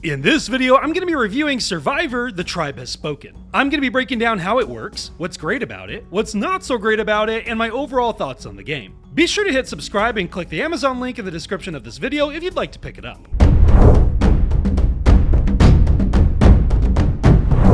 In this video, I'm going to be reviewing Survivor: The Tribe Has Spoken. I'm going to be breaking down how it works, what's great about it, what's not so great about it, and my overall thoughts on the game. Be sure to hit subscribe and click the Amazon link in the description of this video if you'd like to pick it up.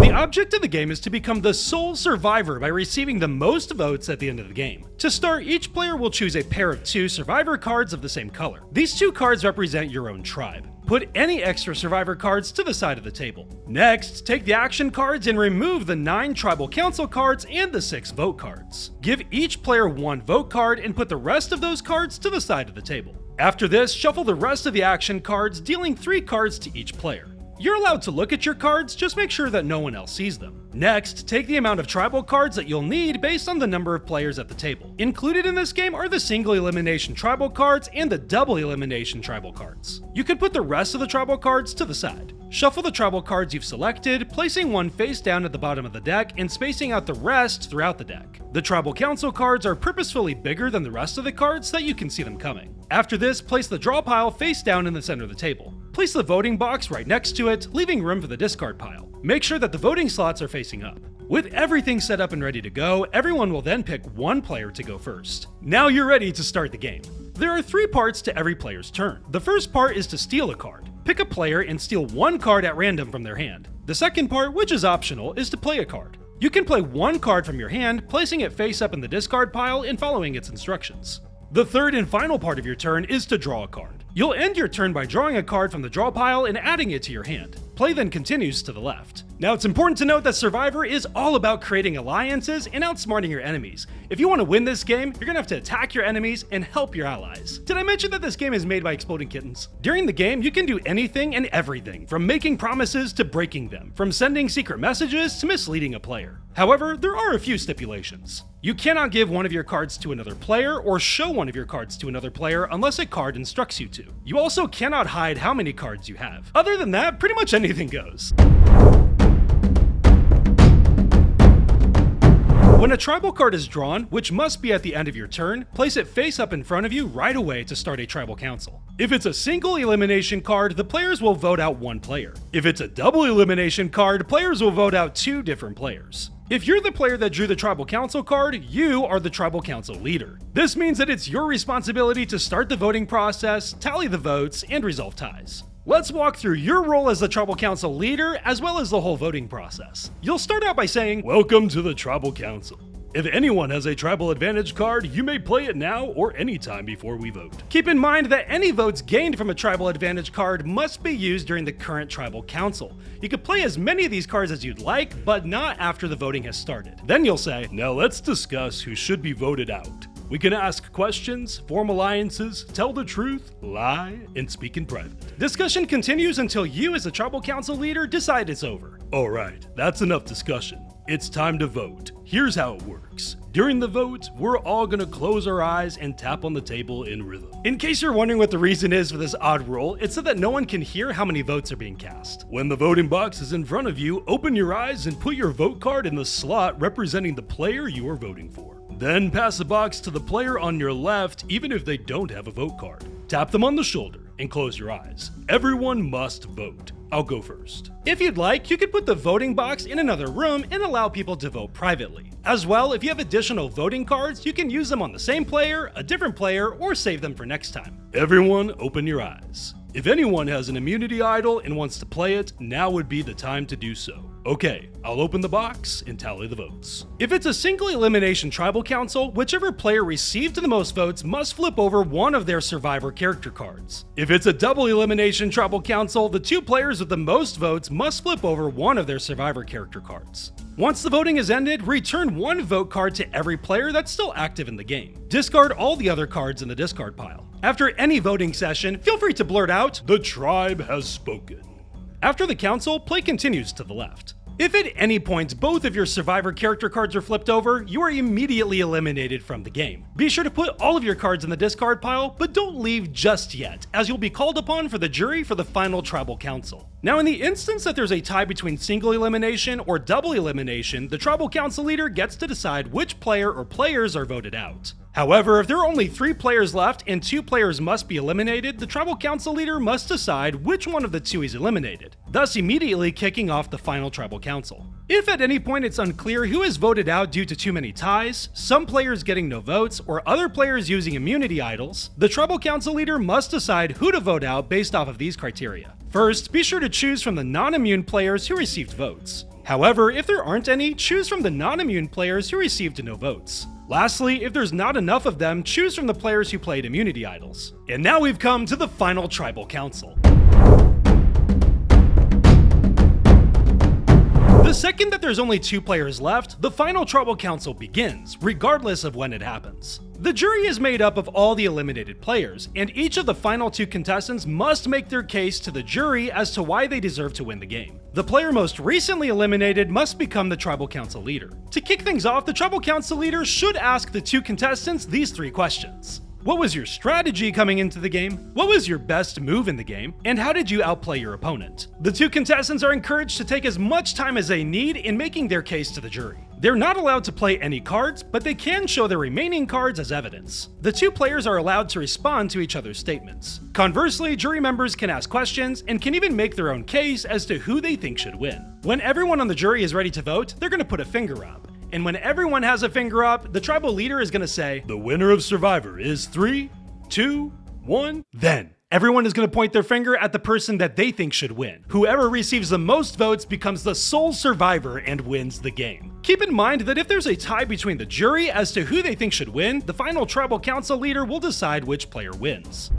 The object of the game is to become the sole survivor by receiving the most votes at the end of the game. To start, each player will choose a pair of 2 survivor cards of the same color. These 2 cards represent your own tribe. Put any extra survivor cards to the side of the table. Next, take the action cards and remove the 9 tribal council cards and the 6 vote cards. Give each player 1 vote card and put the rest of those cards to the side of the table. After this, shuffle the rest of the action cards, dealing 3 cards to each player. You're allowed to look at your cards, just make sure that no one else sees them. Next, take the amount of tribal cards that you'll need based on the number of players at the table. Included in this game are the single elimination tribal cards and the double elimination tribal cards. You can put the rest of the tribal cards to the side. Shuffle the tribal cards you've selected, placing one face down at the bottom of the deck and spacing out the rest throughout the deck. The tribal council cards are purposefully bigger than the rest of the cards so that you can see them coming. After this, place the draw pile face down in the center of the table. Place the voting box right next to it, leaving room for the discard pile. Make sure that the voting slots are facing up. With everything set up and ready to go, everyone will then pick one player to go first. Now you're ready to start the game. There are 3 parts to every player's turn. The first part is to steal a card. Pick a player and steal 1 card at random from their hand. The second part, which is optional, is to play a card. You can play 1 card from your hand, placing it face up in the discard pile and following its instructions. The third and final part of your turn is to draw a card. You'll end your turn by drawing a card from the draw pile and adding it to your hand. Play then continues to the left. Now it's important to note that Survivor is all about creating alliances and outsmarting your enemies. If you want to win this game, you're gonna have to attack your enemies and help your allies. Did I mention that this game is made by Exploding Kittens? During the game, you can do anything and everything, from making promises to breaking them, from sending secret messages to misleading a player. However, there are a few stipulations. You cannot give one of your cards to another player or show one of your cards to another player unless a card instructs you to. You also cannot hide how many cards you have. Other than that, pretty much anything goes. When a tribal card is drawn, which must be at the end of your turn, place it face up in front of you right away to start a tribal council. If it's a single elimination card, the players will vote out 1 player. If it's a double elimination card, players will vote out 2 different players. If you're the player that drew the tribal council card, you are the tribal council leader. This means that it's your responsibility to start the voting process, tally the votes, and resolve ties. Let's walk through your role as the tribal council leader, as well as the whole voting process. You'll start out by saying, "Welcome to the tribal council. If anyone has a tribal advantage card, you may play it now or anytime before we vote. Keep in mind that any votes gained from a tribal advantage card must be used during the current tribal council. You can play as many of these cards as you'd like, but not after the voting has started." Then you'll say, "Now let's discuss who should be voted out. We can ask questions, form alliances, tell the truth, lie, and speak in private." Discussion continues until you as the tribal council leader decide it's over. Alright, that's enough discussion. It's time to vote. Here's how it works. During the vote, we're all gonna close our eyes and tap on the table in rhythm. In case you're wondering what the reason is for this odd rule, it's so that no one can hear how many votes are being cast. When the voting box is in front of you, open your eyes and put your vote card in the slot representing the player you are voting for. Then pass the box to the player on your left, even if they don't have a vote card. Tap them on the shoulder and close your eyes. Everyone must vote. I'll go first. If you'd like, you could put the voting box in another room and allow people to vote privately. As well, if you have additional voting cards, you can use them on the same player, a different player, or save them for next time. Everyone, open your eyes. If anyone has an immunity idol and wants to play it, now would be the time to do so. Okay, I'll open the box and tally the votes. If it's a single elimination tribal council, whichever player received the most votes must flip over one of their survivor character cards. If it's a double elimination tribal council, the 2 players with the most votes must flip over one of their survivor character cards. Once the voting is ended, return 1 vote card to every player that's still active in the game. Discard all the other cards in the discard pile. After any voting session, feel free to blurt out, "The tribe has spoken." After the council, play continues to the left. If at any point both of your survivor character cards are flipped over, you are immediately eliminated from the game. Be sure to put all of your cards in the discard pile, but don't leave just yet, as you'll be called upon for the jury for the final tribal council. Now, in the instance that there's a tie between single elimination or double elimination, the tribal council leader gets to decide which player or players are voted out. However, if there are only 3 players left and 2 players must be eliminated, the Tribal Council leader must decide which one of the 2 is eliminated, thus immediately kicking off the final Tribal Council. If at any point it's unclear who is voted out due to too many ties, some players getting no votes, or other players using immunity idols, the Tribal Council leader must decide who to vote out based off of these criteria. First, be sure to choose from the non-immune players who received votes. However, if there aren't any, choose from the non-immune players who received no votes. Lastly, if there's not enough of them, choose from the players who played immunity idols. And now we've come to the final Tribal Council. The second that there's only 2 players left, the final Tribal Council begins, regardless of when it happens. The jury is made up of all the eliminated players, and each of the final 2 contestants must make their case to the jury as to why they deserve to win the game. The player most recently eliminated must become the Tribal Council leader. To kick things off, the Tribal Council leader should ask the 2 contestants these 3 questions. What was your strategy coming into the game? What was your best move in the game? And how did you outplay your opponent? The 2 contestants are encouraged to take as much time as they need in making their case to the jury. They're not allowed to play any cards, but they can show their remaining cards as evidence. The 2 players are allowed to respond to each other's statements. Conversely, jury members can ask questions and can even make their own case as to who they think should win. When everyone on the jury is ready to vote, they're going to put a finger up. And when everyone has a finger up, the tribal leader is going to say, "The winner of Survivor is 3, 2, 1, then." Everyone is going to point their finger at the person that they think should win. Whoever receives the most votes becomes the sole survivor and wins the game. Keep in mind that if there's a tie between the jury as to who they think should win, the final Tribal Council leader will decide which player wins.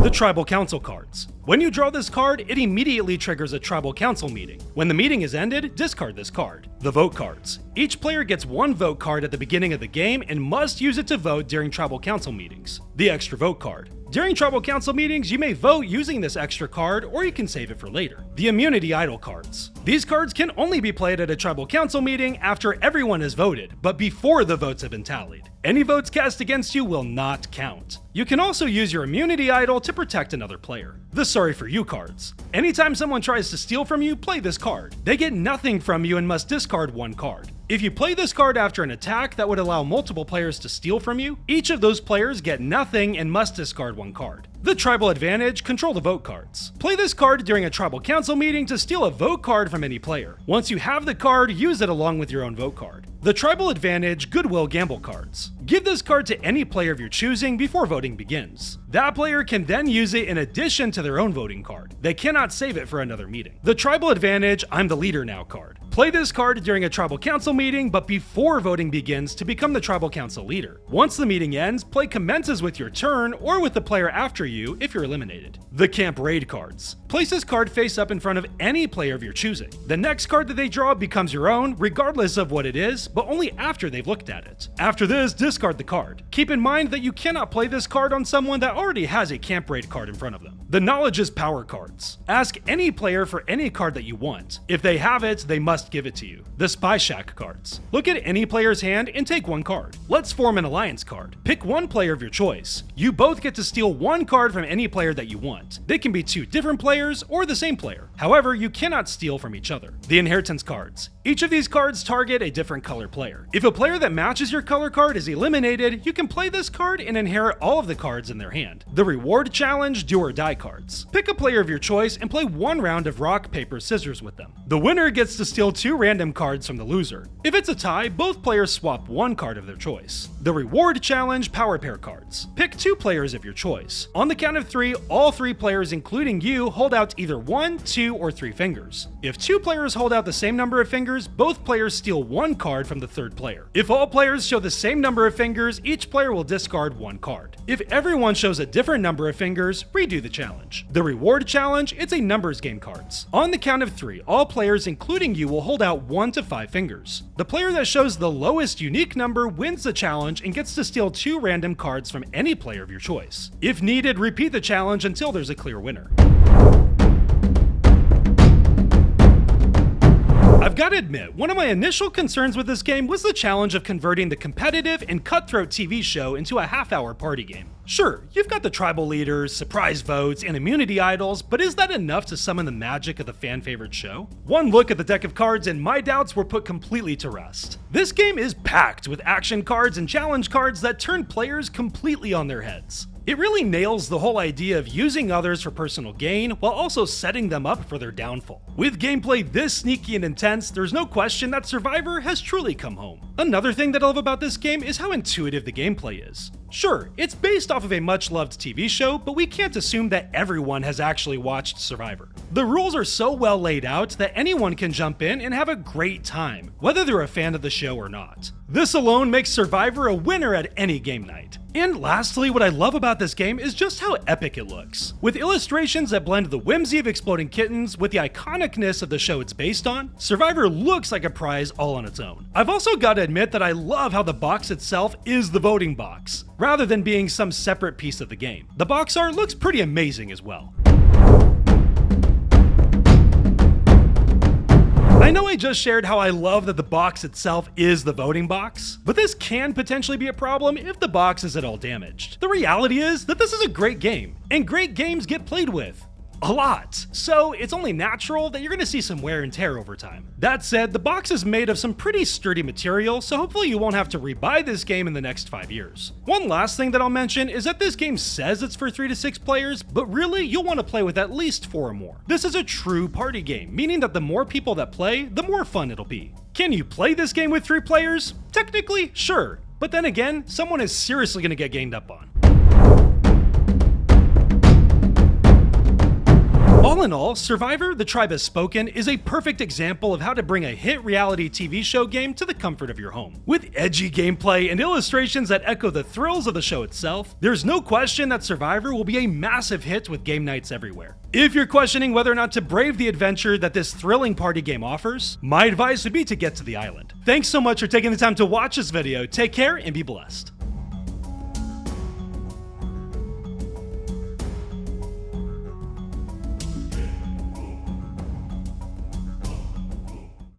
The Tribal Council cards. When you draw this card, it immediately triggers a Tribal Council meeting. When the meeting is ended, discard this card. The vote cards. Each player gets 1 vote card at the beginning of the game and must use it to vote during Tribal Council meetings. The extra vote card. During Tribal Council meetings, you may vote using this extra card, or you can save it for later. The immunity idol cards. These cards can only be played at a Tribal Council meeting after everyone has voted, but before the votes have been tallied. Any votes cast against you will not count. You can also use your immunity idol to protect another player. The sorry for you cards. Anytime someone tries to steal from you, play this card. They get nothing from you and must discard 1 card. If you play this card after an attack that would allow multiple players to steal from you, each of those players get nothing and must discard 1 card. The Tribal Advantage, control the vote cards. Play this card during a Tribal Council meeting to steal a vote card from any player. Once you have the card, use it along with your own vote card. The Tribal Advantage, Goodwill Gamble cards. Give this card to any player of your choosing before voting begins. That player can then use it in addition to their own voting card. They cannot save it for another meeting. The Tribal Advantage, I'm the leader now card. Play this card during a Tribal Council meeting, but before voting begins to become the Tribal Council leader. Once the meeting ends, play commences with your turn or with the player after you if you're eliminated. The Camp Raid cards. Place this card face up in front of any player of your choosing. The next card that they draw becomes your own, regardless of what it is, but only after they've looked at it. After this, discard the card. Keep in mind that you cannot play this card on someone that already has a Camp Raid card in front of them. The Knowledge is Power cards. Ask any player for any card that you want. If they have it, they must give it to you. The Spy Shack cards. Look at any player's hand and take 1 card. Let's form an alliance card. Pick 1 player of your choice. You both get to steal 1 card from any player that you want. They can be 2 different players or the same player. However, you cannot steal from each other. The Inheritance cards. Each of these cards target a different color player. If a player that matches your color card is eliminated, you can play this card and inherit all of the cards in their hand. The Reward Challenge, Do or Die cards. Pick a player of your choice and play 1 round of rock, paper, scissors with them. The winner gets to steal 2 random cards from the loser. If it's a tie, both players swap 1 card of their choice. The Reward Challenge, Power Pair cards. Pick 2 players of your choice. On the count of 3, all 3 players, including you, hold out either 1, 2, or 3 fingers. If 2 players hold out the same number of fingers, both players steal 1 card from the 3rd player. If all players show the same number of fingers, each player will discard 1 card. If everyone shows a different number of fingers, redo the challenge. The Reward Challenge, it's a numbers game cards. On the count of 3, all players, including you, will hold out 1 to 5 fingers. The player that shows the lowest unique number wins the challenge and gets to steal 2 random cards from any player of your choice. If needed, repeat the challenge until there's a clear winner. I've I've got to admit, one of my initial concerns with this game was the challenge of converting the competitive and cutthroat TV show into a half-hour party game. Sure, you've got the tribal leaders, surprise votes, and immunity idols, but is that enough to summon the magic of the fan-favorite show? One look at the deck of cards and my doubts were put completely to rest. This game is packed with action cards and challenge cards that turn players completely on their heads. It really nails the whole idea of using others for personal gain while also setting them up for their downfall. With gameplay this sneaky and intense, there's no question that Survivor has truly come home. Another thing that I love about this game is how intuitive the gameplay is. Sure, it's based off of a much-loved TV show, but we can't assume that everyone has actually watched Survivor. The rules are so well laid out that anyone can jump in and have a great time, whether they're a fan of the show or not. This alone makes Survivor a winner at any game night. And lastly, what I love about this game is just how epic it looks. With illustrations that blend the whimsy of exploding kittens with the iconicness of the show it's based on, Survivor looks like a prize all on its own. I've also got to admit that I love how the box itself is the voting box, rather than being some separate piece of the game. The box art looks pretty amazing as well. I know I just shared how I love that the box itself is the voting box, but this can potentially be a problem if the box is at all damaged. The reality is that this is a great game, and great games get played with a lot, so it's only natural that you're going to see some wear and tear over time. That said, the box is made of some pretty sturdy material, so hopefully you won't have to rebuy this game in the next 5 years. One last thing that I'll mention is that this game says it's for 3 to 6 players, but really you'll want to play with at least 4 or more. This is a true party game, meaning that the more people that play, the more fun it'll be. Can you play this game with 3 players? Technically, sure, but then again, someone is seriously going to get ganged up on. All in all, Survivor: The Tribe Has Spoken is a perfect example of how to bring a hit reality TV show game to the comfort of your home. With edgy gameplay and illustrations that echo the thrills of the show itself, there's no question that Survivor will be a massive hit with game nights everywhere. If you're questioning whether or not to brave the adventure that this thrilling party game offers, my advice would be to get to the island. Thanks so much for taking the time to watch this video. Take care and be blessed.